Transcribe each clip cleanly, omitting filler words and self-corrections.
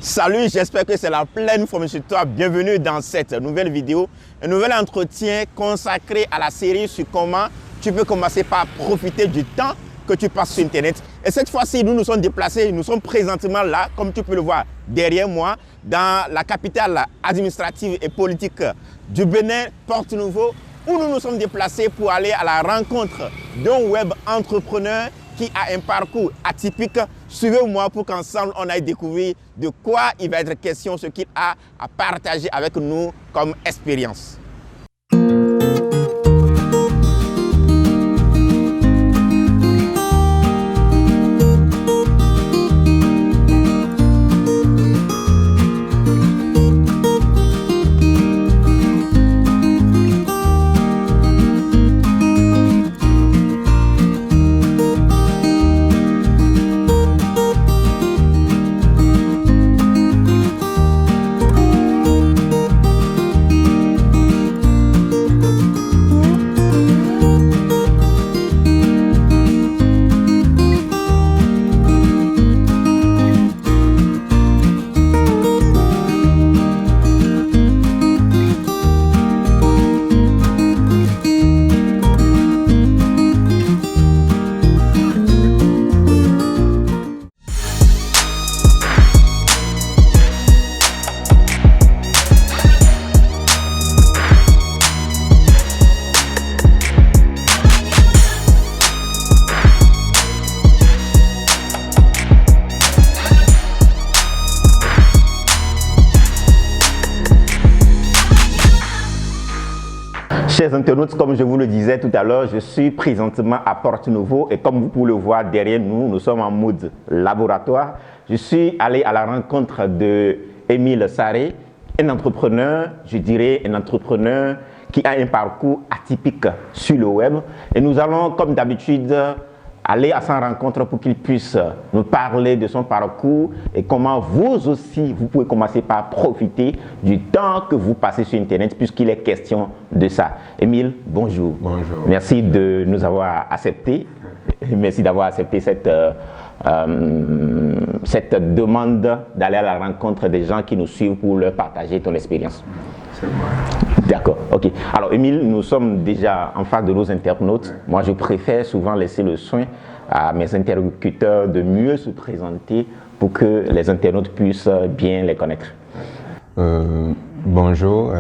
Salut, j'espère que c'est la pleine forme chez toi. Bienvenue dans cette nouvelle vidéo, un nouvel entretien consacré à la série sur comment tu peux commencer par profiter du temps que tu passes sur Internet. Et cette fois-ci, nous nous sommes déplacés, nous sommes présentement là, comme tu peux le voir derrière moi, dans la capitale administrative et politique du Bénin, Porto-Novo, où nous nous sommes déplacés pour aller à la rencontre d'un web entrepreneur qui a un parcours atypique. Suivez-moi pour qu'ensemble on aille découvrir de quoi il va être question, ce qu'il a à partager avec nous comme expérience. Chers internautes, comme je vous le disais tout à l'heure, je suis présentement à Porto-Novo et comme vous pouvez le voir derrière nous, nous sommes en mode laboratoire. Je suis allé à la rencontre de Émile Sarré, un entrepreneur, je dirais un entrepreneur qui a un parcours atypique sur le web. Et nous allons, comme d'habitude, aller à sa rencontre pour qu'il puisse nous parler de son parcours et comment vous aussi, vous pouvez commencer par profiter du temps que vous passez sur Internet puisqu'il est question de ça. Émile, bonjour. Bonjour. Merci de nous avoir accepté. Merci d'avoir accepté cette demande d'aller à la rencontre des gens qui nous suivent pour leur partager ton expérience. C'est moi. D'accord, ok. Alors, Émile, nous sommes déjà en face de nos internautes. Moi, je préfère souvent laisser le soin à mes interlocuteurs de mieux se présenter pour que les internautes puissent bien les connaître. Bonjour,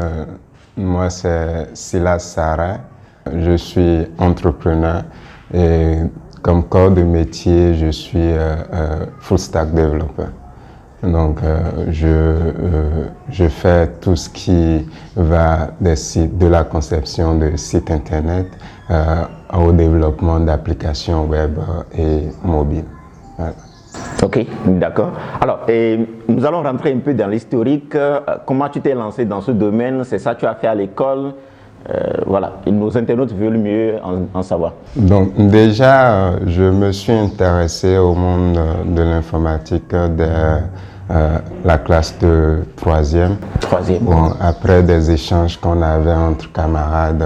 moi c'est Silas Sarré. Je suis entrepreneur et comme corps de métier, je suis full stack développeur. Donc, je fais tout ce qui va des sites, de la conception de sites internet au développement d'applications web et mobiles. Voilà. Ok, d'accord. Alors, nous allons rentrer un peu dans l'historique. Comment tu t'es lancé dans ce domaine? C'est ça que tu as fait à l'école? Voilà, nos internautes veulent mieux en savoir. Donc, déjà, je me suis intéressé au monde de l'informatique dès la classe de troisième. Bon, après des échanges qu'on avait entre camarades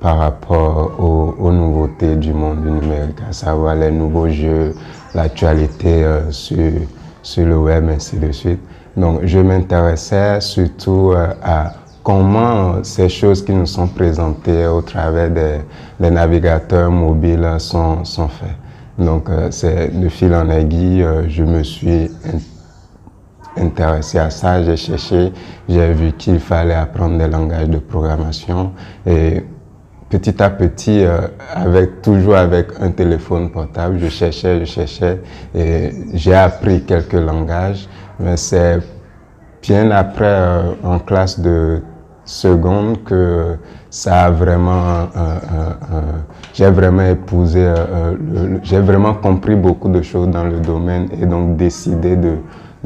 par rapport aux nouveautés du monde du numérique, à savoir les nouveaux jeux, l'actualité sur le web, ainsi de suite. Donc, je m'intéressais surtout à comment ces choses qui nous sont présentées au travers des navigateurs mobiles sont faites. Donc, c'est de fil en aiguille, je me suis intéressé à ça, j'ai cherché, j'ai vu qu'il fallait apprendre des langages de programmation et petit à petit, toujours avec un téléphone portable, je cherchais et j'ai appris quelques langages, mais c'est bien après, en classe de seconde, que ça a vraiment, j'ai vraiment épousé, j'ai vraiment compris beaucoup de choses dans le domaine et donc décidé de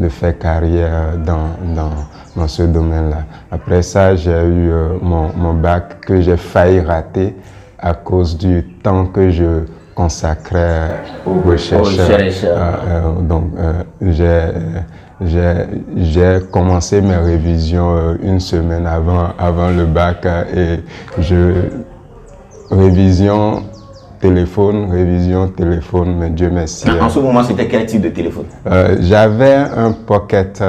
faire carrière dans ce domaine-là. Après ça, j'ai eu mon bac que j'ai failli rater à cause du temps que je consacrais aux recherches. Donc, j'ai commencé mes révisions une semaine avant le bac et révision téléphone, révision, téléphone, mais Dieu merci. En ce moment, c'était quel type de téléphone? J'avais un Pocket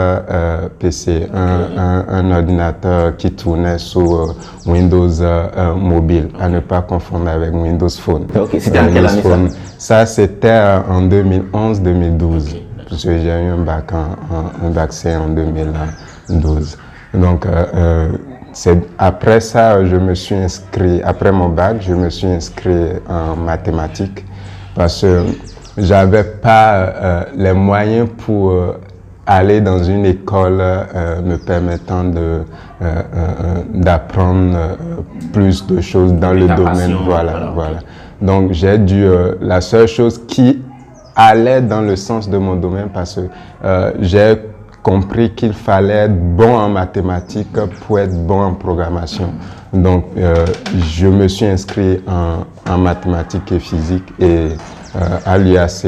PC, un ordinateur qui tournait sur Windows mobile, à ne pas confondre avec Windows Phone. Ok, c'était en quelle année ça? C'était en 2011-2012, parce que j'ai eu un bac C en 2012. Donc, après ça, je me suis inscrit, après mon bac, je me suis inscrit en mathématiques parce que j'avais pas les moyens pour aller dans une école me permettant d'apprendre plus de choses dans le domaine. Voilà. Donc, j'ai dû, la seule chose qui allait dans le sens de mon domaine parce que j'ai compris qu'il fallait être bon en mathématiques pour être bon en programmation. Donc, je me suis inscrit en mathématiques et physique et à l'UAC,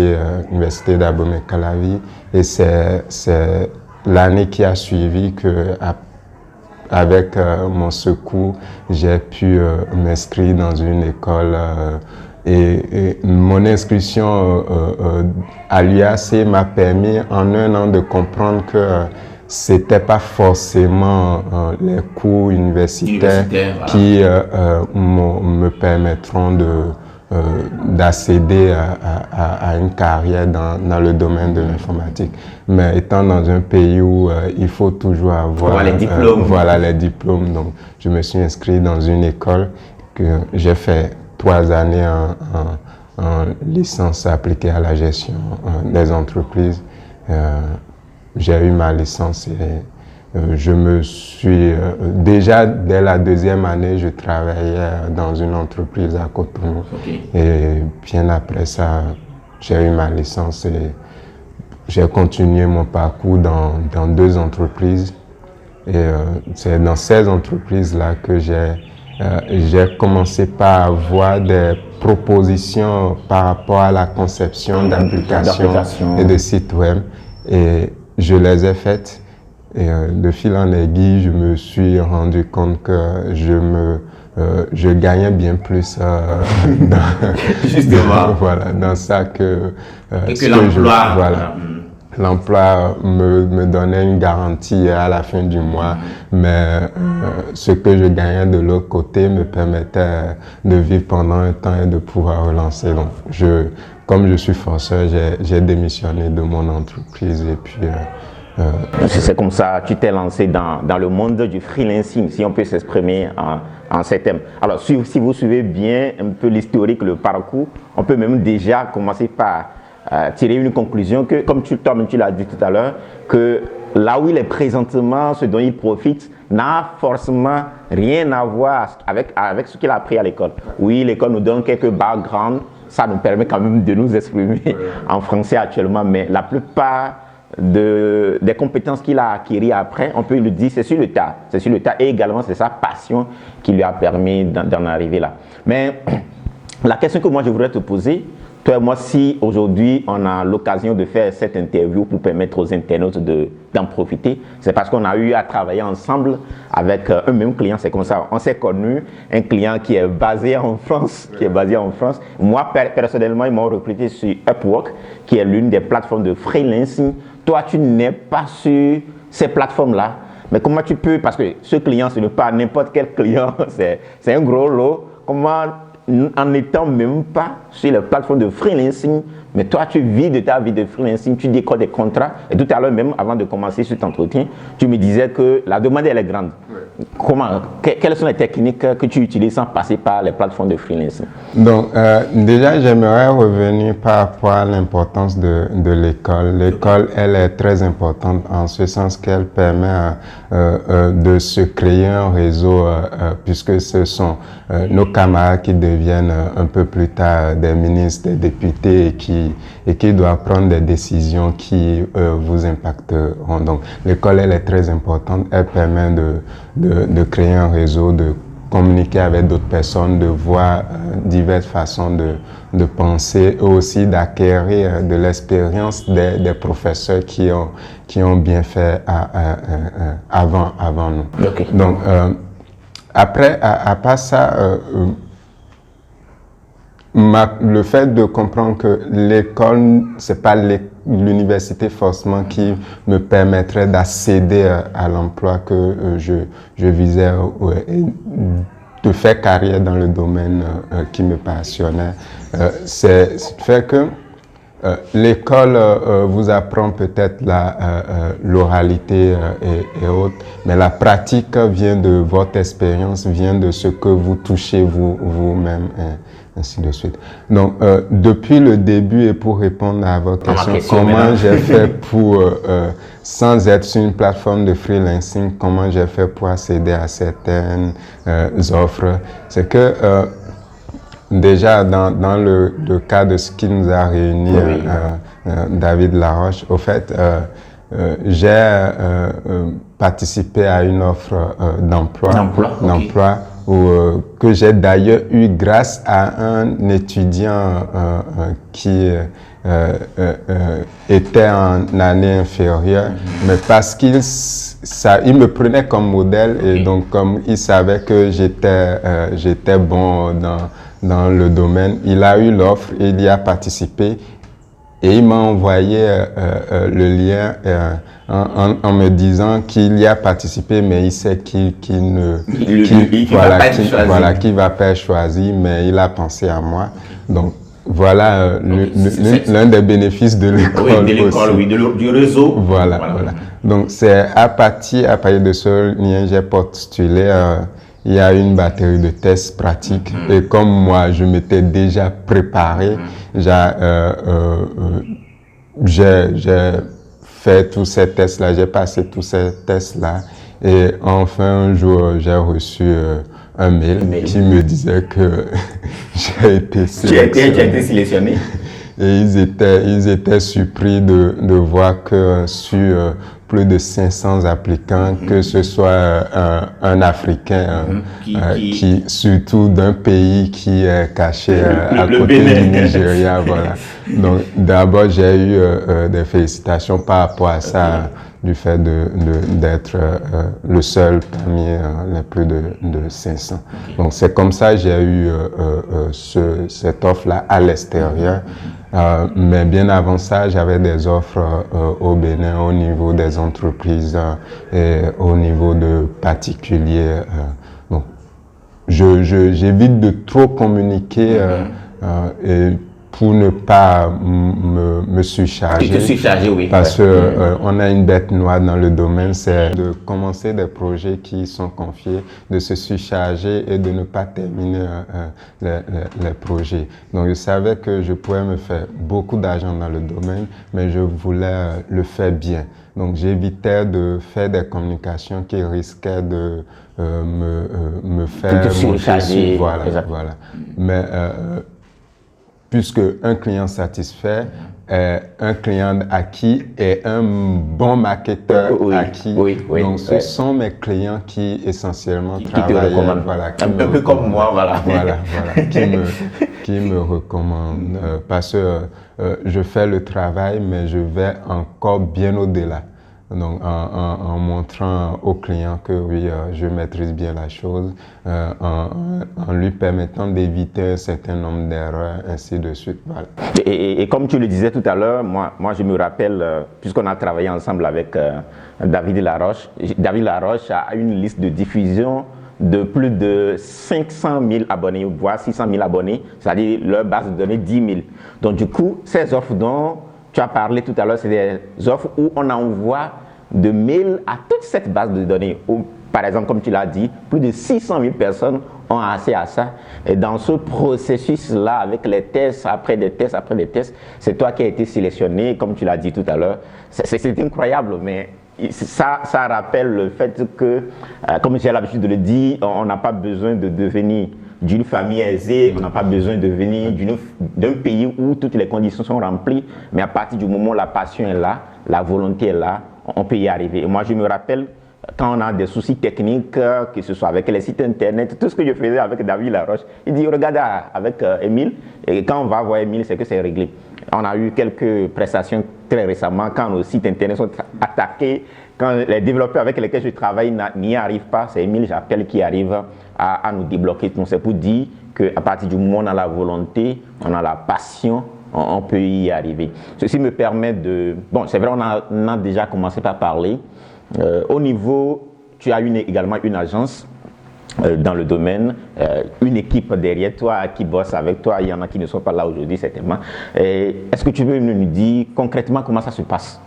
Université d'Abomey-Calavi. Et c'est l'année qui a suivi que, avec mon secours, j'ai pu m'inscrire dans une école. Et mon inscription à l'UAC m'a permis en un an de comprendre que c'était pas forcément les cours universitaires qui me permettront d'accéder à une carrière dans le domaine de l'informatique. Mais étant dans un pays où il faut toujours avoir les diplômes. Voilà les diplômes. Donc, je me suis inscrit dans une école que j'ai fait 3 années en licence appliquée à la gestion des entreprises. J'ai eu ma licence et je me suis... déjà, dès la 2e année, je travaillais dans une entreprise à Cotonou. Okay. Et bien après ça, j'ai eu ma licence et j'ai continué mon parcours dans 2 entreprises. Et c'est dans ces entreprises-là que j'ai commencé par avoir des propositions par rapport à la conception d'applications et de sites web. Et je les ai faites. Et de fil en aiguille, je me suis rendu compte que je gagnais bien plus dans ça que l'emploi. Voilà. L'emploi me donnait une garantie à la fin du mois, mais ce que je gagnais de l'autre côté me permettait de vivre pendant un temps et de pouvoir relancer. Donc, comme je suis forceur, j'ai démissionné de mon entreprise et puis... c'est comme ça, tu t'es lancé dans le monde du freelancing, si on peut s'exprimer en ces termes. Alors, si vous suivez bien un peu l'historique, le parcours, on peut même déjà commencer par tirer une conclusion que, comme toi-même tu l'as dit tout à l'heure, que là où il est présentement, ce dont il profite, n'a forcément rien à voir avec ce qu'il a appris à l'école. Oui, l'école nous donne quelques backgrounds, ça nous permet quand même de nous exprimer en français actuellement, mais la plupart des compétences qu'il a acquises après, on peut le dire, c'est sur le tas. C'est sur le tas et également c'est sa passion qui lui a permis d'en arriver là. Mais la question que moi je voudrais te poser, toi et moi, si aujourd'hui on a l'occasion de faire cette interview pour permettre aux internautes d'en profiter, c'est parce qu'on a eu à travailler ensemble avec un même client. C'est comme ça, on s'est connu, un client qui est basé en France, Moi, personnellement, ils m'ont recruté sur Upwork, qui est l'une des plateformes de freelancing. Toi, tu n'es pas sur ces plateformes-là. Mais comment tu peux, parce que ce client, ce n'est pas n'importe quel client, c'est un gros lot. Comment, en n'étant même pas sur les plateformes de freelancing, mais toi, tu vis de ta vie de freelancing, tu décodes des contrats. Et tout à l'heure même, avant de commencer cet entretien, tu me disais que la demande, elle est grande. Quelles sont les techniques que tu utilises sans passer par les plateformes de freelancing? Donc, déjà, j'aimerais revenir par rapport à l'importance de l'école. L'école, elle est très importante en ce sens qu'elle permet de se créer un réseau, puisque ce sont nos camarades qui deviennent un peu plus tard des ministres, des députés et qui doivent prendre des décisions qui vous impacteront. Donc, l'école, elle est très importante. Elle permet de créer un réseau, de communiquer avec d'autres personnes, de voir diverses façons de penser et aussi d'acquérir de l'expérience des professeurs qui ont bien fait avant nous. Okay. Donc, à part ça, le fait de comprendre que l'école, c'est pas l'université forcément qui me permettrait d'accéder à l'emploi que je visais, de faire carrière dans le domaine qui me passionnait. C'est fait que l'école vous apprend peut-être l'oralité et autres, mais la pratique vient de votre expérience, vient de ce que vous touchez vous-même, ainsi de suite. Donc, depuis le début, et pour répondre à votre question, comment j'ai fait pour, sans être sur une plateforme de freelancing, comment j'ai fait pour accéder à certaines offres, c'est que déjà, dans le cas de ce qui nous a réunis, David Laroche, au fait, j'ai participé à une offre d'emploi que j'ai d'ailleurs eu grâce à un étudiant qui était en année inférieure, mais parce qu'il me prenait comme modèle et donc comme il savait que j'étais bon dans le domaine, il a eu l'offre, il y a participé et il m'a envoyé le lien en me disant qu'il y a participé, mais il sait qu'il va pas être choisi, mais il a pensé à moi. Donc voilà l'un des bénéfices de l'école, du réseau. Voilà. Donc c'est à partir de ce lien j'ai postulé. Il y a une batterie de tests pratiques et comme moi, je m'étais déjà préparé, j'ai fait tous ces tests-là, j'ai passé tous ces tests-là et enfin un jour, j'ai reçu un mail qui me disait que j'ai été sélectionné. Tu as été sélectionné. Et ils étaient surpris de voir que sur plus de 500 applicants, que ce soit un Africain, qui surtout d'un pays qui est caché à côté du Nigeria. Voilà. Donc d'abord j'ai eu des félicitations par rapport à ça, du fait d'être le seul parmi les plus de 500. Donc c'est comme ça que j'ai eu cette offre-là à l'extérieur. Mais bien avant ça, j'avais des offres au Bénin au niveau des entreprises et au niveau de particuliers. Donc, j'évite de trop communiquer et pour ne pas me surcharger. Te surcharger, oui. Parce que on a une bête noire dans le domaine, c'est de commencer des projets qui sont confiés, de se surcharger et de ne pas terminer les projets. Donc je savais que je pouvais me faire beaucoup d'argent dans le domaine, mais je voulais le faire bien. Donc j'évitais de faire des communications qui risquaient de me faire surcharger. Voilà. Mais puisque un client satisfait est un client acquis et un bon marketeur acquis. Donc ce sont mes clients qui essentiellement travaillent, un peu comme moi, qui me recommandent parce que je fais le travail, mais je vais encore bien au-delà. Donc, en montrant au client que oui, je maîtrise bien la chose, en lui permettant d'éviter un certain nombre d'erreurs, ainsi de suite. Voilà. Et comme tu le disais tout à l'heure, moi je me rappelle, puisqu'on a travaillé ensemble avec David Laroche. David Laroche a une liste de diffusion de plus de 500 000 abonnés, voire 600 000 abonnés, c'est-à-dire leur base de données 10 000. Donc du coup, ces offres dont tu as parlé tout à l'heure, c'est des offres où on envoie de mails à toute cette base de données. Où, par exemple, comme tu l'as dit, plus de 600 000 personnes ont accès à ça. Et dans ce processus-là, avec les tests, après des tests, c'est toi qui as été sélectionné, comme tu l'as dit tout à l'heure. C'est incroyable, mais ça rappelle le fait que, comme j'ai l'habitude de le dire, on n'a pas besoin de devenir d'une famille aisée, on n'a pas besoin de venir d'un pays où toutes les conditions sont remplies, mais à partir du moment où la passion est là, la volonté est là, on peut y arriver. Et moi, je me rappelle, quand on a des soucis techniques, que ce soit avec les sites internet, tout ce que je faisais avec David Laroche, il dit, regarde avec Émile, et quand on va voir Émile, c'est que c'est réglé. On a eu quelques prestations très récemment, quand nos sites internet sont attaqués, quand les développeurs avec lesquels je travaille n'y arrivent pas, c'est Émile J'appelle qui arrive à nous débloquer. Donc c'est pour dire qu'à partir du moment où on a la volonté, on a la passion, on peut y arriver. Ceci me permet de... Bon, c'est vrai, on a déjà commencé par parler. Au niveau, tu as également une agence dans le domaine, une équipe derrière toi qui bosse avec toi. Il y en a qui ne sont pas là aujourd'hui, certainement. Est-ce que tu veux nous dire concrètement comment ça se passe?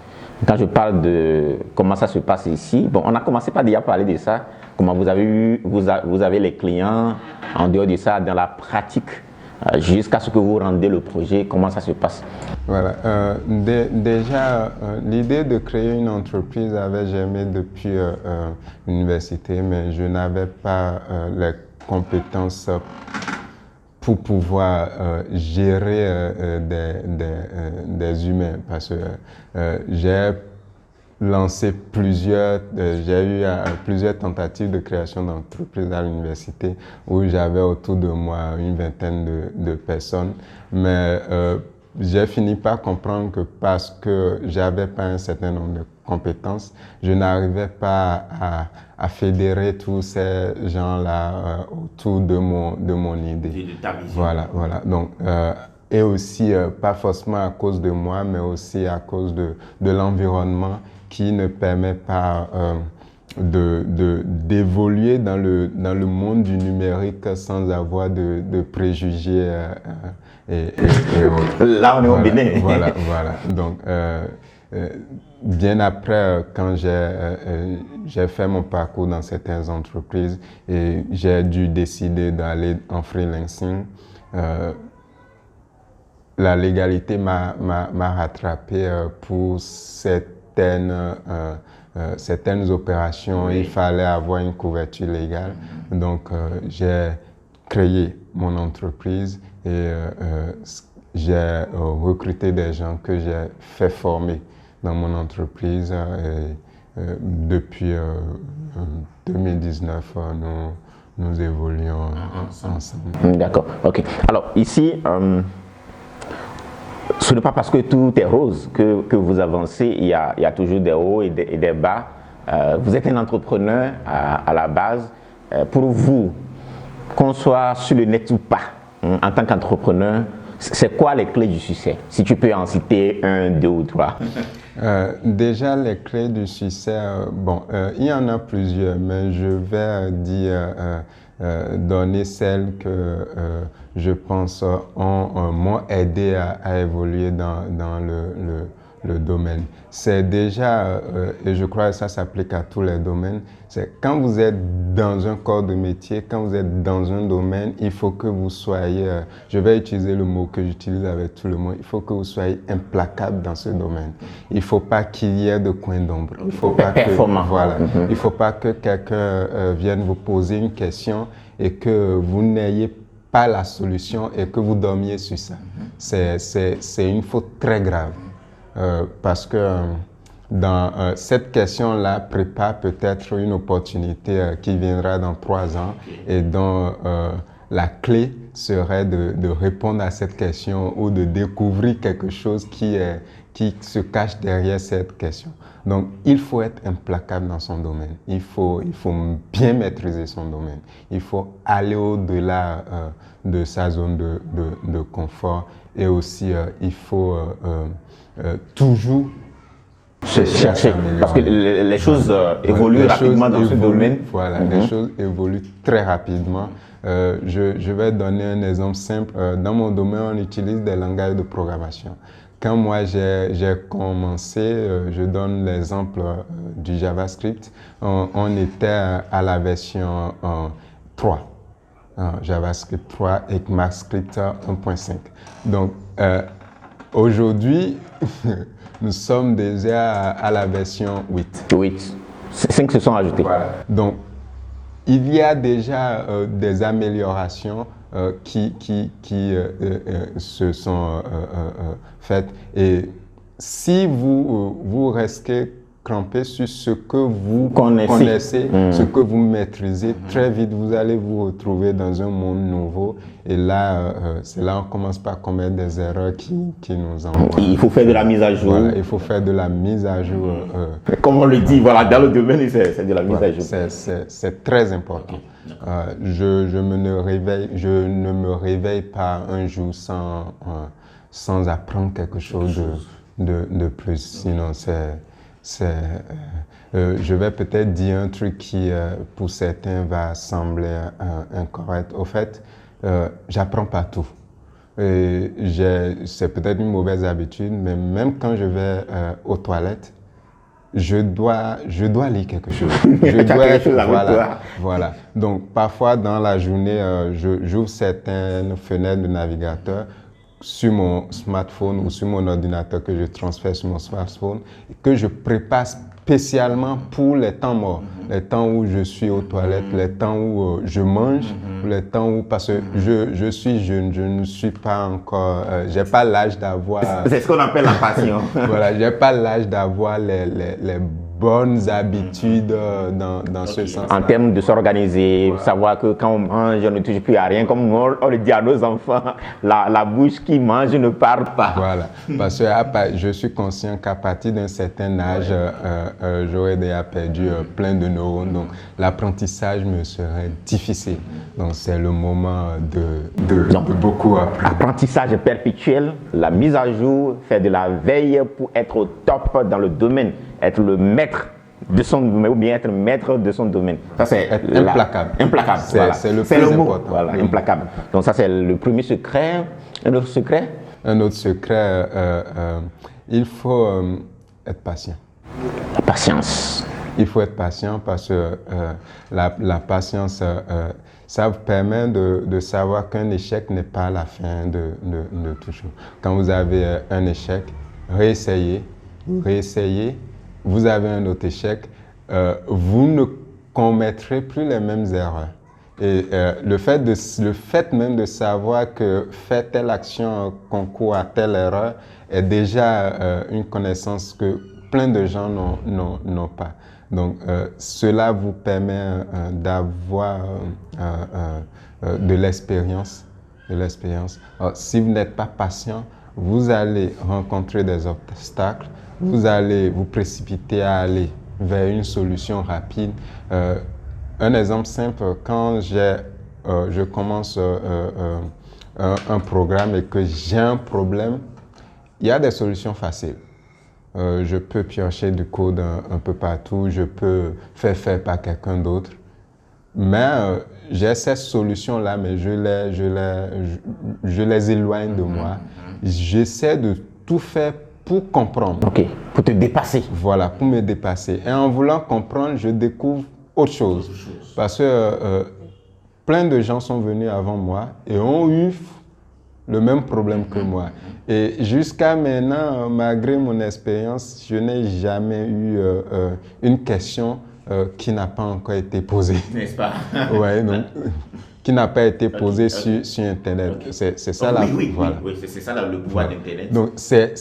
Quand je parle de comment ça se passe ici, bon, on a commencé par déjà parler de ça. Comment vous avez les clients en dehors de ça, dans la pratique, jusqu'à ce que vous rendez le projet, comment ça se passe? Voilà. Déjà, l'idée de créer une entreprise avait germé depuis l'université, mais je n'avais pas les compétences pour pouvoir gérer des humains, parce que j'ai lancé j'ai eu plusieurs tentatives de création d'entreprise à l'université où j'avais autour de moi une vingtaine de personnes, mais j'ai fini par comprendre que parce que j'avais pas un certain nombre de compétences, je n'arrivais pas à fédérer tous ces gens-là autour de mon idée. De ta vision. Voilà. Donc, et aussi, pas forcément à cause de moi, mais aussi à cause de l'environnement qui ne permet pas d'évoluer dans le monde du numérique sans avoir de préjugés et autres. Là, on est au Bénin. Voilà. Donc, bien après, quand j'ai fait mon parcours dans certaines entreprises et j'ai dû décider d'aller en freelancing, la légalité m'a rattrapé pour certaines opérations. Oui. Il fallait avoir une couverture légale. Donc, j'ai créé mon entreprise et j'ai recruté des gens que j'ai fait former dans mon entreprise. Depuis 2019, nous évoluons ensemble. D'accord, ok. Alors ici, ce n'est pas parce que tout est rose que vous avancez, il y a toujours des hauts et des bas. Vous êtes un entrepreneur à la base. Pour vous, qu'on soit sur le net ou pas, en tant qu'entrepreneur, c'est quoi les clés du succès? Si tu peux en citer 1, 2 ou 3. Déjà, les clés du succès, il y en a plusieurs, mais je vais donner celles que je pense m'ont aidé à évoluer dans le domaine. C'est déjà, et je crois que ça s'applique à tous les domaines, c'est quand vous êtes dans un corps de métier, quand vous êtes dans un domaine, il faut que vous soyez, je vais utiliser le mot que j'utilise avec tout le monde, il faut que vous soyez implacable dans ce domaine. Il ne faut pas qu'il y ait de coin d'ombre. Il faut pas il faut pas que quelqu'un vienne vous poser une question et que vous n'ayez pas la solution et que vous dormiez sur ça. C'est une faute très grave. Parce que dans cette question-là prépare peut-être une opportunité qui viendra dans 3 ans et dont la clé serait de répondre à cette question ou de découvrir quelque chose qui se cache derrière cette question. Donc, il faut être implacable dans son domaine. Il faut bien maîtriser son domaine. Il faut aller au-delà de sa zone de confort et aussi il faut toujours chercher. Parce que les choses évoluent rapidement dans ce domaine. Voilà, les choses évoluent très rapidement. Je vais donner un exemple simple. Dans mon domaine, on utilise des langages de programmation. Quand moi j'ai commencé, je donne l'exemple du JavaScript, on était à la version 3. JavaScript 3 et ECMAScript 1.5. Donc, aujourd'hui, nous sommes déjà à la version 8. 8. 5 se sont ajoutés. Voilà. Donc, il y a déjà des améliorations qui se sont faites. Et si vous restez camper sur ce que vous connaissez, ce que vous maîtrisez. Très vite, vous allez vous retrouver dans un monde nouveau. Et là, c'est là qu'on commence par commettre des erreurs qui nous envoient. Il faut faire de la mise à jour. Voilà, il faut faire de la mise à jour. Comme on le dit, voilà, dans le domaine, c'est de la mise à jour. C'est très important. Je ne me réveille pas un jour sans apprendre quelque chose de plus. Sinon, je vais peut-être dire un truc qui, pour certains, va sembler incorrect. Au fait, j'apprends pas tout. C'est peut-être une mauvaise habitude, mais même quand je vais aux toilettes, je dois lire quelque chose. Voilà. Donc, parfois, dans la journée, j'ouvre certaines fenêtres de navigateur sur mon smartphone ou sur mon ordinateur que je transfère sur mon smartphone, que je prépare spécialement pour les temps morts, les temps où je suis aux toilettes, les temps où je mange, les temps où, parce que je suis jeune, je ne suis pas encore, j'ai pas l'âge d'avoir... C'est ce qu'on appelle la passion. Voilà, j'ai pas l'âge d'avoir les bonnes habitudes dans ce sens. En termes de s'organiser, savoir que quand on mange, on ne touche plus à rien, comme on le dit à nos enfants, la bouche qui mange ne parle pas. Voilà, parce que je suis conscient qu'à partir d'un certain âge, j'aurais déjà perdu plein de neurones, donc l'apprentissage me serait difficile. Donc c'est le moment de beaucoup apprendre. Apprentissage perpétuel, la mise à jour, faire de la veille pour être au top dans le domaine, être le maître de son domaine ou bien être maître de son domaine. Ça c'est implacable. Implacable, voilà. C'est le plus important. Voilà, implacable. Donc ça c'est le premier secret. Un autre secret? Un autre secret, il faut être patient. La patience. Il faut être patient parce que la patience, ça vous permet de savoir qu'un échec n'est pas la fin de tout chose. Quand vous avez un échec, réessayez, vous avez un autre échec, vous ne commettrez plus les mêmes erreurs. Et le fait même de savoir que faire telle action concourt à telle erreur est déjà une connaissance que plein de gens n'ont pas. Donc, cela vous permet d'avoir de l'expérience. Si vous n'êtes pas patient, vous allez rencontrer des obstacles, vous allez vous précipiter à aller vers une solution rapide. Un exemple simple, quand je commence un programme et que j'ai un problème, il y a des solutions faciles. Je peux piocher du code un peu partout, je peux faire par quelqu'un d'autre. Mais j'ai ces solutions-là, mais je les éloigne de moi. J'essaie de tout faire pour comprendre. Ok, pour te dépasser. Voilà, pour me dépasser. Et en voulant comprendre, je découvre autre chose. Parce que plein de gens sont venus avant moi et ont eu le même problème que moi. Et jusqu'à maintenant, malgré mon expérience, je n'ai jamais eu une question qui n'a pas encore été posée. N'est-ce pas? Ouais, donc, qui n'a pas été posée sur Internet. Okay. C'est ça, voilà. Oui, c'est ça le pouvoir d'Internet. Donc, c'est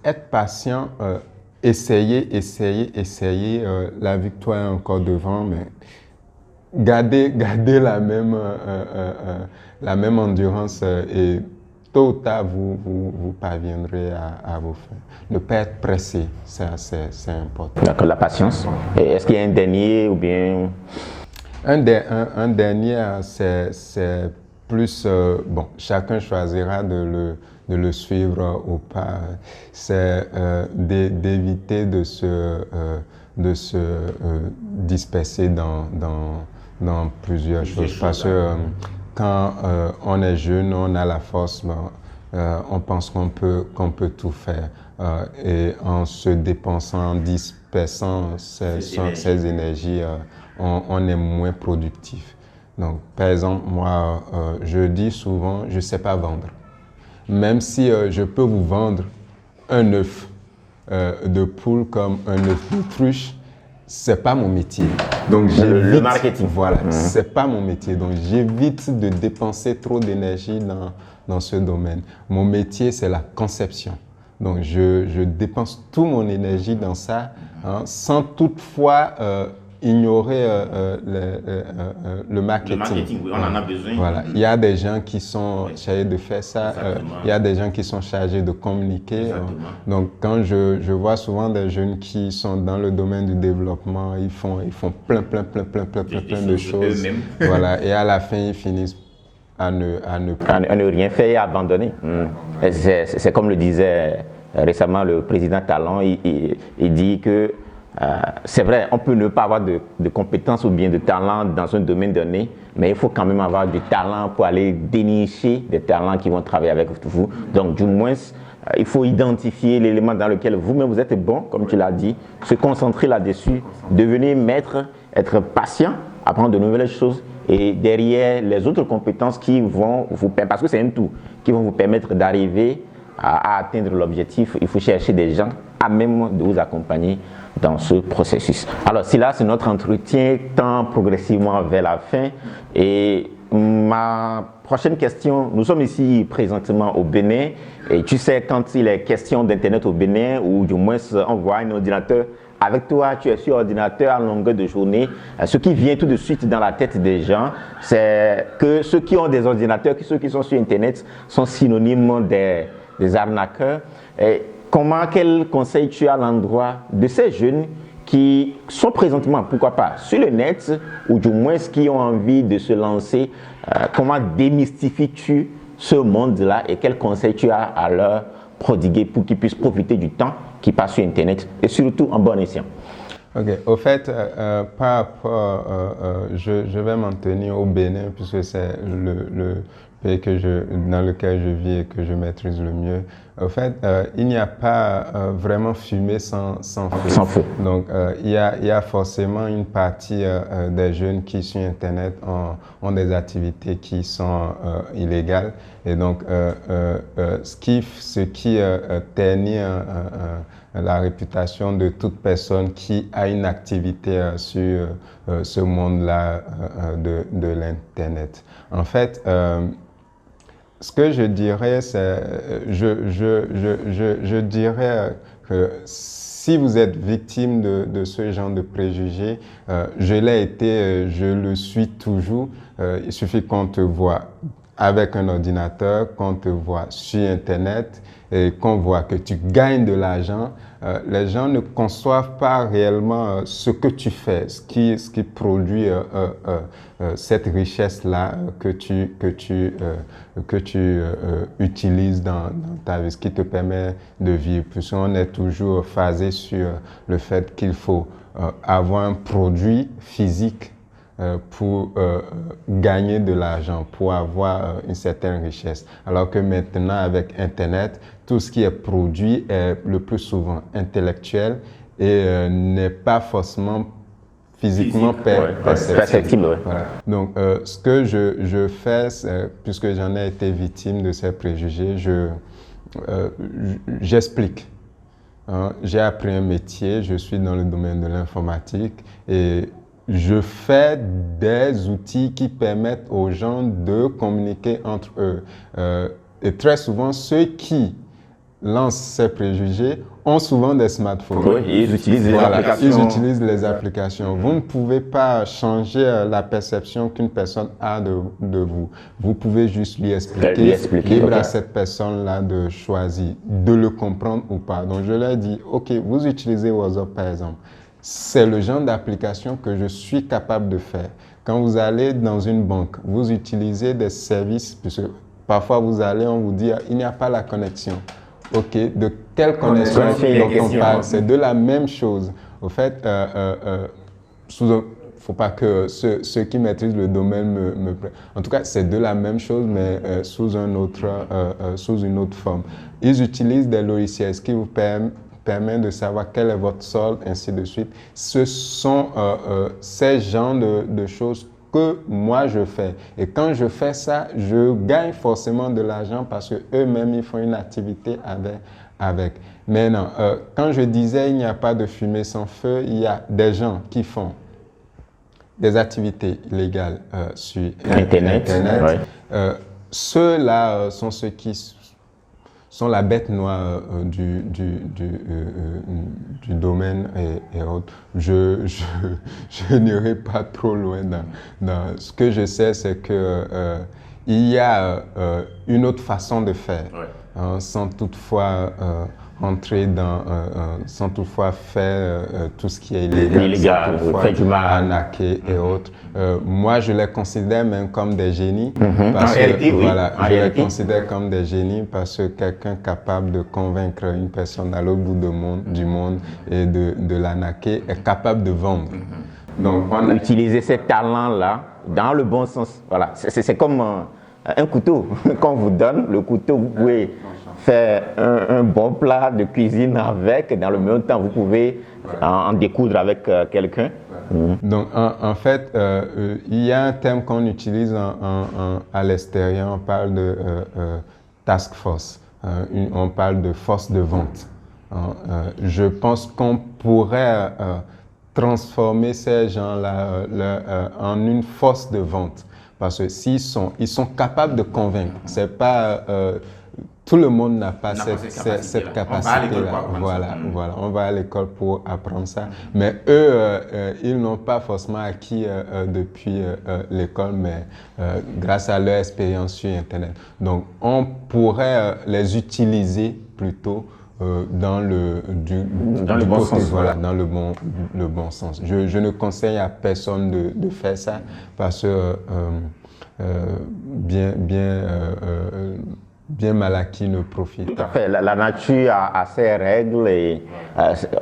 être patient, essayer. La victoire est encore devant, mais garder la même endurance et tôt ou tard, vous parviendrez à vos fins. Ne pas être pressé, ça c'est important. D'accord, la patience. Est-ce qu'il y a un dernier ou bien... Un dernier, c'est plus... bon, chacun choisira de le suivre ou pas. C'est d'éviter de se disperser dans plusieurs choses. Parce que quand on est jeune, on a la force, on pense qu'on peut tout faire. Et en se dépensant, en dispersant ces énergies, on est moins productif. Donc, par exemple, moi, je dis souvent, je ne sais pas vendre. Même si je peux vous vendre un œuf de poule comme un œuf d'autruche, c'est pas mon métier. Donc le marketing. Voilà, c'est pas mon métier. Donc j'évite de dépenser trop d'énergie dans ce domaine. Mon métier, c'est la conception. Donc, je dépense toute mon énergie dans ça, hein, sans toutefois ignorer le marketing. Le marketing, oui, on en a besoin. Voilà. Il y a des gens qui sont chargés de faire ça. Il y a des gens qui sont chargés de communiquer. Donc, quand je vois souvent des jeunes qui sont dans le domaine du développement, ils font plein de choses. Voilà. Et à la fin, ils finissent à ne rien faire et à abandonner. C'est comme le disait récemment le président Talon, il dit que c'est vrai, on peut ne pas avoir de compétences ou bien de talent dans un domaine donné, mais il faut quand même avoir du talent pour aller dénicher des talents qui vont travailler avec vous. Donc, du moins, il faut identifier l'élément dans lequel vous-même vous êtes bon, comme tu l'as dit, se concentrer là-dessus, devenir maître, être patient, apprendre de nouvelles choses et derrière les autres compétences qui vont vous permettre, parce que c'est un tout, qui vont vous permettre d'arriver à atteindre l'objectif. Il faut chercher des gens à même de vous accompagner dans ce processus. Alors, si là, c'est notre entretien tend progressivement vers la fin et ma prochaine question, nous sommes ici présentement au Bénin et tu sais quand il est question d'internet au Bénin ou du moins on voit un ordinateur avec toi, tu es sur ordinateur à longueur de journée. Ce qui vient tout de suite dans la tête des gens, c'est que ceux qui ont des ordinateurs, ceux qui sont sur internet sont synonymes des arnaqueurs. Et quel conseil tu as à l'endroit de ces jeunes qui sont présentement, pourquoi pas, sur le net ou du moins qui ont envie de se lancer? Comment démystifies-tu ce monde-là et quel conseil tu as à leur prodiguer pour qu'ils puissent profiter du temps qui passe sur Internet et surtout en bon escient? Ok, au fait, par rapport, je vais m'en tenir au Bénin puisque c'est le pays dans lequel je vis et que je maîtrise le mieux. Au fait, il n'y a pas vraiment fumée sans feu. Sans feu. Donc, il y a forcément une partie des jeunes qui, sur Internet, ont des activités qui sont illégales. Et donc, ce qui ternit la réputation de toute personne qui a une activité sur ce monde-là de l'Internet. En fait, ce que je dirais, c'est, je dirais que si vous êtes victime de ce genre de préjugés, je l'ai été, je le suis toujours. Il suffit qu'on te voit avec un ordinateur, qu'on te voit sur Internet et qu'on voit que tu gagnes de l'argent. Les gens ne conçoivent pas réellement ce que tu fais, ce qui produit cette richesse-là que tu utilises dans ta vie, ce qui te permet de vivre. Puisqu'on est toujours phasé sur le fait qu'il faut avoir un produit physique pour gagner de l'argent, pour avoir une certaine richesse. Alors que maintenant, avec Internet, tout ce qui est produit est le plus souvent intellectuel et n'est pas forcément physiquement perceptible. Ouais. Voilà. Donc, ce que je fais, puisque j'en ai été victime de ces préjugés, j'explique. J'ai appris un métier, je suis dans le domaine de l'informatique et je fais des outils qui permettent aux gens de communiquer entre eux. Et très souvent, ceux qui lancent ces préjugés ont souvent des smartphones. Oui, ils utilisent les applications. Ils utilisent les applications. Vous ne pouvez pas changer la perception qu'une personne a de vous. Vous pouvez juste lui expliquer libre à cette personne-là de choisir, de le comprendre ou pas. Donc, je leur dis, OK, vous utilisez WhatsApp par exemple. C'est le genre d'application que je suis capable de faire. Quand vous allez dans une banque, vous utilisez des services, puisque parfois vous allez, on vous dit, il n'y a pas la connexion. OK, de quelle connexion dont on parle? C'est de la même chose. Au fait, il ne faut pas que ceux qui maîtrisent le domaine En tout cas, c'est de la même chose, mais sous une autre forme. Ils utilisent des logiciels qui vous permet de savoir quel est votre solde, ainsi de suite. Ce sont ces genres de choses que moi je fais. Et quand je fais ça, je gagne forcément de l'argent parce qu'eux-mêmes, ils font une activité avec. Mais non, quand je disais il n'y a pas de fumée sans feu, il y a des gens qui font des activités illégales sur Internet. Ouais. Ceux-là sont ceux qui sont la bête noire du domaine et autres. Je n'irai pas trop loin dans ce que je sais, c'est que il y a une autre façon de faire, sans toutefois entrer sans toutefois faire tout ce qui est illégal, sans toutefois arnaquer et autres. Moi, je les considère même comme des génies. Parce que, voilà, je les considère comme des génies parce que quelqu'un capable de convaincre une personne à l'autre bout du monde et de l'arnaquer est capable de vendre. Donc, utiliser ces talents-là dans le bon sens. Voilà, c'est comme un couteau qu'on vous donne. Le couteau, vous pouvez faire un bon plat de cuisine avec. Dans le même temps, vous pouvez en découdre avec quelqu'un. Donc, en fait, il y a un terme qu'on utilise à l'extérieur. On parle de task force. On parle de force de vente. Je pense qu'on pourrait transformer ces gens-là en une force de vente. Parce que ils sont capables de convaincre. C'est pas tout le monde n'a pas cette capacité-là. Voilà, on va à l'école pour apprendre ça. Mais eux, ils n'ont pas forcément acquis depuis l'école, mais grâce à leur expérience sur Internet. Donc, on pourrait les utiliser plutôt dans le bon sens. Voilà, dans le bon sens. Je ne conseille à personne de faire ça parce que bien mal acquis ne profite. Tout à fait. La nature a ses règles et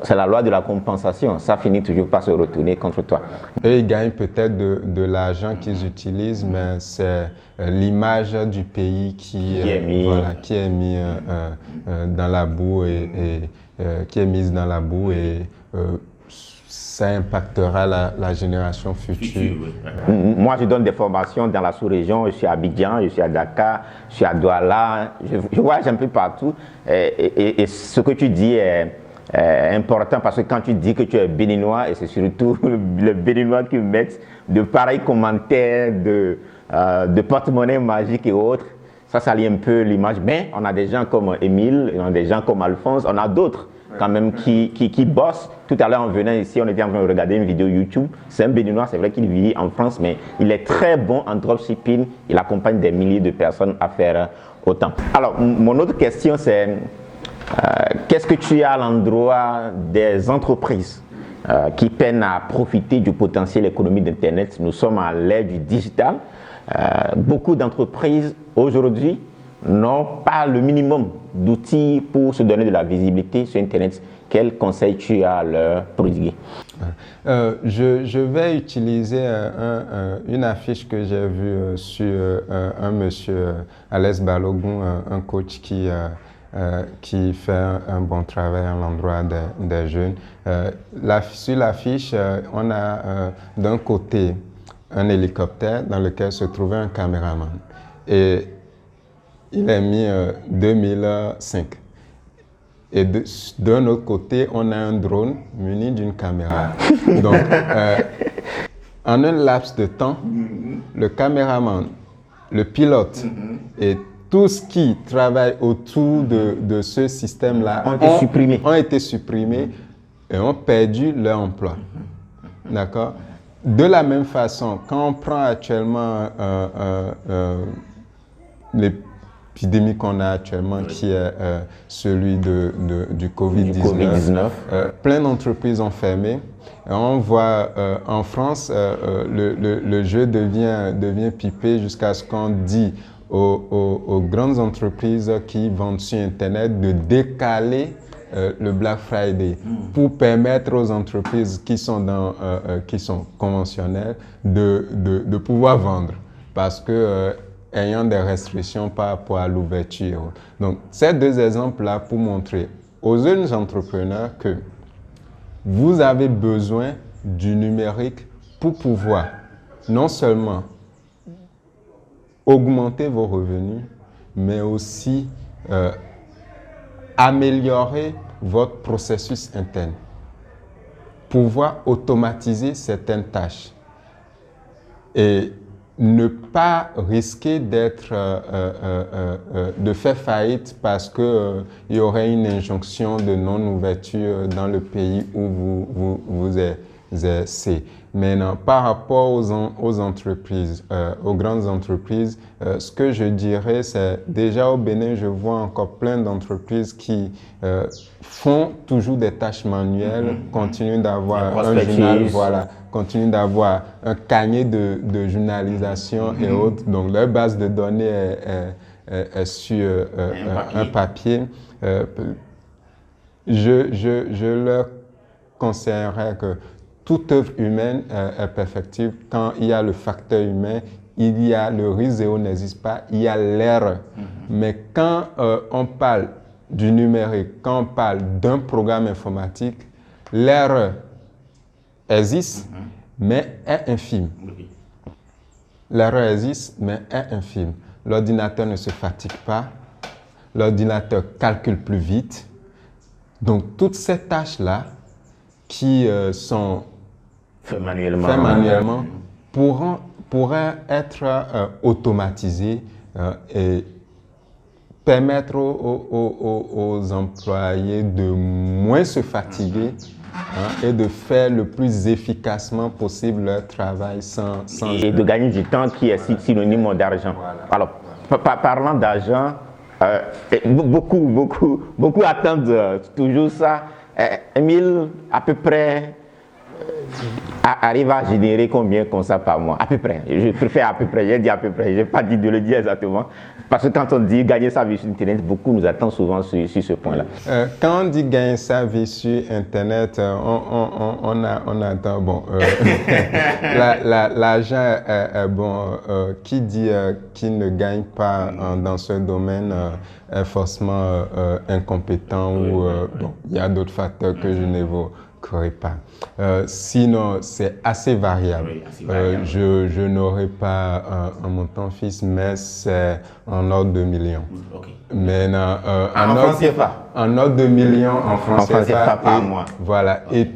c'est la loi de la compensation. Ça finit toujours par se retourner contre toi. Eux, ils gagnent peut-être de l'argent qu'ils utilisent, mais c'est l'image du pays qui est mis dans la boue qui est mise dans la boue et ça impactera la génération future. Moi, je donne des formations dans la sous-région. Je suis à Abidjan, je suis à Dakar, je suis à Douala. Je voyage un peu partout. Et ce que tu dis est important parce que quand tu dis que tu es béninois, et c'est surtout le béninois qui met de pareils commentaires de porte-monnaie magique et autres, ça salit un peu l'image. Mais on a des gens comme Émile, on a des gens comme Alphonse, on a d'autres quand même qui bossent. Tout à l'heure, en venant ici, on était en train de regarder une vidéo YouTube. C'est un béninois, c'est vrai qu'il vit en France, mais il est très bon en dropshipping. Il accompagne des milliers de personnes à faire autant. Alors, mon autre question, c'est qu'est-ce que tu as à l'endroit des entreprises qui peinent à profiter du potentiel économique d'Internet? Nous sommes à l'ère du digital. Beaucoup d'entreprises aujourd'hui n'ont pas le minimum d'outils pour se donner de la visibilité sur Internet. Quel conseil tu as à leur prodiguer? Je vais utiliser une affiche que j'ai vue sur un monsieur, Alex Balogun, un coach qui fait un bon travail à l'endroit des jeunes. Sur l'affiche, on a d'un côté un hélicoptère dans lequel se trouvait un caméraman. Et il est mis 2005. Et d'un autre côté, on a un drone muni d'une caméra. Donc, en un laps de temps, le caméraman, le pilote et tout ce qui travaille autour de ce système-là ont été supprimés et ont perdu leur emploi. D'accord? De la même façon, quand on prend actuellement l'épidémie qu'on a actuellement, qui est celui du Covid-19, plein d'entreprises ont fermé. Et on voit en France, le jeu devient pipé jusqu'à ce qu'on dit aux grandes entreprises qui vendent sur Internet de décaler le Black Friday pour permettre aux entreprises qui sont conventionnelles de pouvoir vendre parce que ayant des restrictions par rapport à l'ouverture. Donc, ces deux exemples-là pour montrer aux jeunes entrepreneurs que vous avez besoin du numérique pour pouvoir non seulement augmenter vos revenus, mais aussi améliorer votre processus interne, pouvoir automatiser certaines tâches. Et ne pas risquer d'être, de faire faillite parce que il y aurait une injonction de non-ouverture dans le pays où vous exercez. Maintenant, par rapport aux entreprises, aux grandes entreprises, ce que je dirais, c'est déjà au Bénin, je vois encore plein d'entreprises qui font toujours des tâches manuelles, continuent d'avoir un journal, voilà, continuent d'avoir un cahier de journalisation et autres. Donc, leur base de données est sur un papier. Je leur conseillerais que toute œuvre humaine est perfectible. Quand il y a le facteur humain, il y a le risque zéro n'existe pas, il y a l'erreur. Mais quand on parle du numérique, quand on parle d'un programme informatique, l'erreur existe, mais est infime. L'erreur existe, mais est infime. L'ordinateur ne se fatigue pas, l'ordinateur calcule plus vite. Donc, toutes ces tâches-là qui sont fait manuellement pourraient être automatisées et permettre aux employés de moins se fatiguer et de faire le plus efficacement possible leur travail sans et de gagner du temps qui est synonyme d'argent. Voilà. Alors, parlant d'argent, beaucoup attendent toujours ça. Émile, à peu près, arrive à générer combien comme ça par mois? À peu près. Je préfère à peu près. J'ai dit à peu près. Je n'ai pas dit de le dire exactement. Parce que quand on dit gagner sa vie sur Internet, beaucoup nous attendent souvent sur ce point-là. Quand on dit gagner sa vie sur Internet, on attend, bon, l'argent est bon. Qui dit qu'il ne gagne pas dans ce domaine est forcément incompétent ou bon, il y a d'autres facteurs que je n'évoquerai pas. Sinon, c'est assez variable. Oui, assez variable. Je n'aurai pas un montant fixe, mais c'est en ordre de millions. Okay. Mais en ordre de millions en francs CFA par mois. Voilà. Et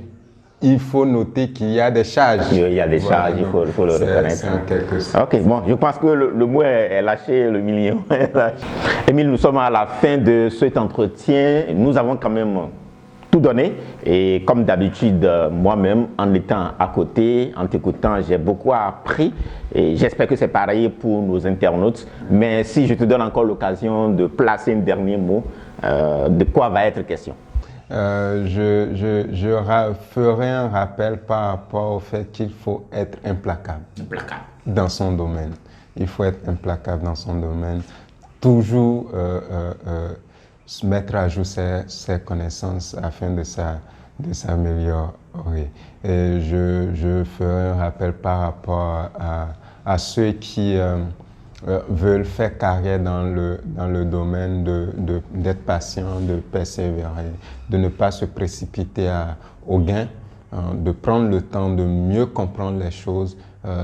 il faut noter qu'il y a des charges. Il y a des charges, il faut le reconnaître. C'est en quelque sorte. Ok, bon, je pense que le mot est lâché, le million est lâché. Émile, nous sommes à la fin de cet entretien. Nous avons quand même tout donné et comme d'habitude, moi-même, en étant à côté, en t'écoutant, j'ai beaucoup appris et j'espère que c'est pareil pour nos internautes. Mais si je te donne encore l'occasion de placer un dernier mot, de quoi va être question? Je ferai un rappel par rapport au fait qu'il faut être implacable dans son domaine. Il faut être implacable dans son domaine. Toujours se mettre à jour ses connaissances afin de s'améliorer. Et je ferai un rappel par rapport à ceux qui veulent faire carrière dans le domaine d'être patient, de persévérer, de ne pas se précipiter au gain, de prendre le temps de mieux comprendre les choses.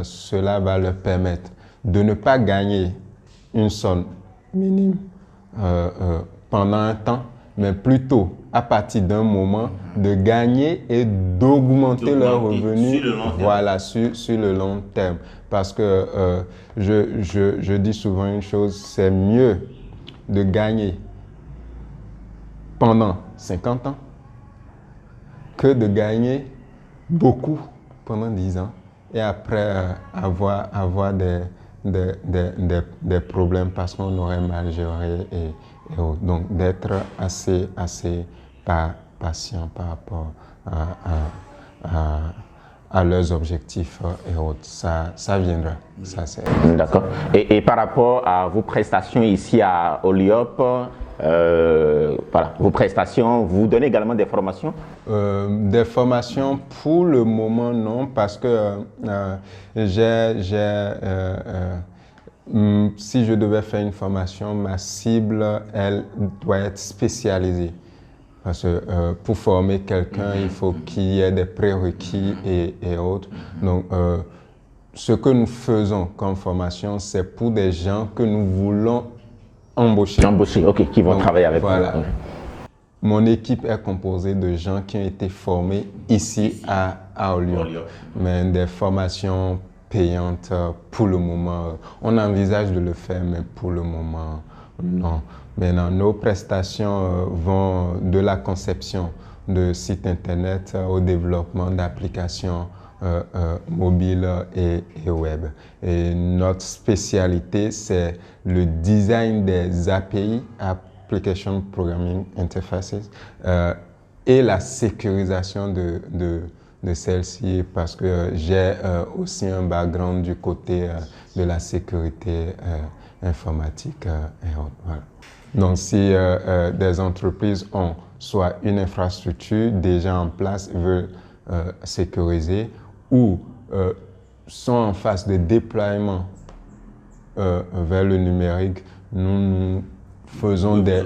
Cela va leur permettre de ne pas gagner une somme minime pendant un temps, mais plutôt à partir d'un moment de gagner et d'augmenter leurs revenus sur le long terme. Parce que je dis souvent une chose, c'est mieux de gagner pendant 50 ans que de gagner beaucoup pendant 10 ans et après avoir des problèmes parce qu'on aurait mal géré et donc d'être assez patient par rapport à leurs objectifs et autres. Ça viendra. D'accord. Et par rapport à vos prestations ici à Oliop, voilà, vos prestations, vous donnez également des formations? Des formations, pour le moment, non, parce que si je devais faire une formation, ma cible, elle doit être spécialisée. Parce que pour former quelqu'un, il faut qu'il y ait des prérequis et autres. Donc, ce que nous faisons comme formation, c'est pour des gens que nous voulons embaucher. Ok, qui vont travailler avec voilà. vous. Mon équipe est composée de gens qui ont été formés ici à Oliop. Mais des formations payantes pour le moment. On envisage de le faire, mais pour le moment, non. Maintenant, nos prestations vont de la conception de sites internet au développement d'applications mobiles et web. Et notre spécialité, c'est le design des API, Application Programming Interfaces, et la sécurisation de celle-ci, parce que j'ai aussi un background du côté de la sécurité informatique et autres. Voilà. Donc, si des entreprises ont soit une infrastructure déjà en place, veulent sécuriser, ou sont en phase de déploiement vers le numérique, nous faisons des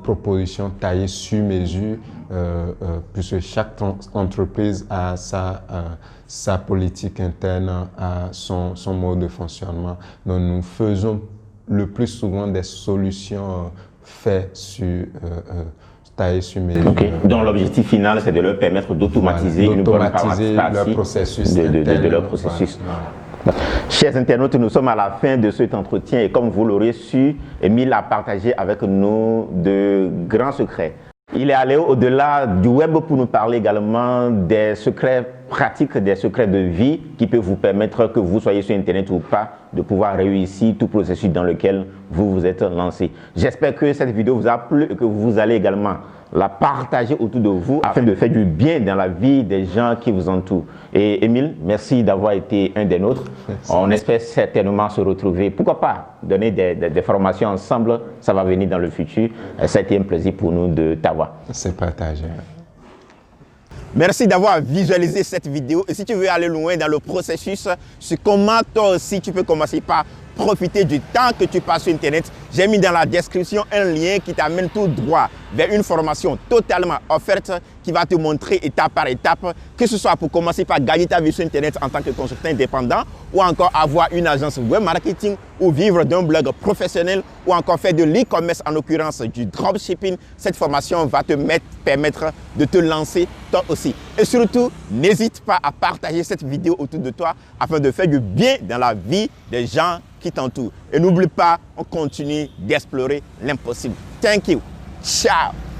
propositions taillées sur mesure, puisque chaque entreprise a sa politique interne, a son mode de fonctionnement. Donc nous faisons le plus souvent des solutions faites taillées sur mesure. Okay. Donc l'objectif final, c'est de leur permettre d'automatiser une bonne partie leur processus de leur processus. Voilà. Chers internautes, nous sommes à la fin de cet entretien et comme vous l'aurez su, Émile a partagé avec nous de grands secrets. Il est allé au-delà du web pour nous parler également des secrets pratiques, des secrets de vie qui peuvent vous permettre, que vous soyez sur Internet ou pas, de pouvoir réussir tout processus dans lequel vous vous êtes lancé. J'espère que cette vidéo vous a plu et que vous allez également la partager autour de vous afin de faire du bien dans la vie des gens qui vous entourent. Et Émile, merci d'avoir été un des nôtres. Merci. On espère certainement se retrouver. Pourquoi pas donner des formations ensemble, ça va venir dans le futur. Ça a été un plaisir pour nous de t'avoir. C'est partagé. Merci d'avoir visualisé cette vidéo. Et si tu veux aller loin dans le processus, sur comment toi aussi tu peux commencer par profiter du temps que tu passes sur Internet, j'ai mis dans la description un lien qui t'amène tout droit vers une formation totalement offerte qui va te montrer étape par étape, que ce soit pour commencer par gagner ta vie sur Internet en tant que consultant indépendant ou encore avoir une agence web marketing ou vivre d'un blog professionnel ou encore faire de l'e-commerce, en l'occurrence du dropshipping. Cette formation va te permettre de te lancer toi aussi. Et surtout, n'hésite pas à partager cette vidéo autour de toi afin de faire du bien dans la vie des gens qui t'entourent. Et n'oublie pas, on continue d'explorer l'impossible. Thank you. Ciao.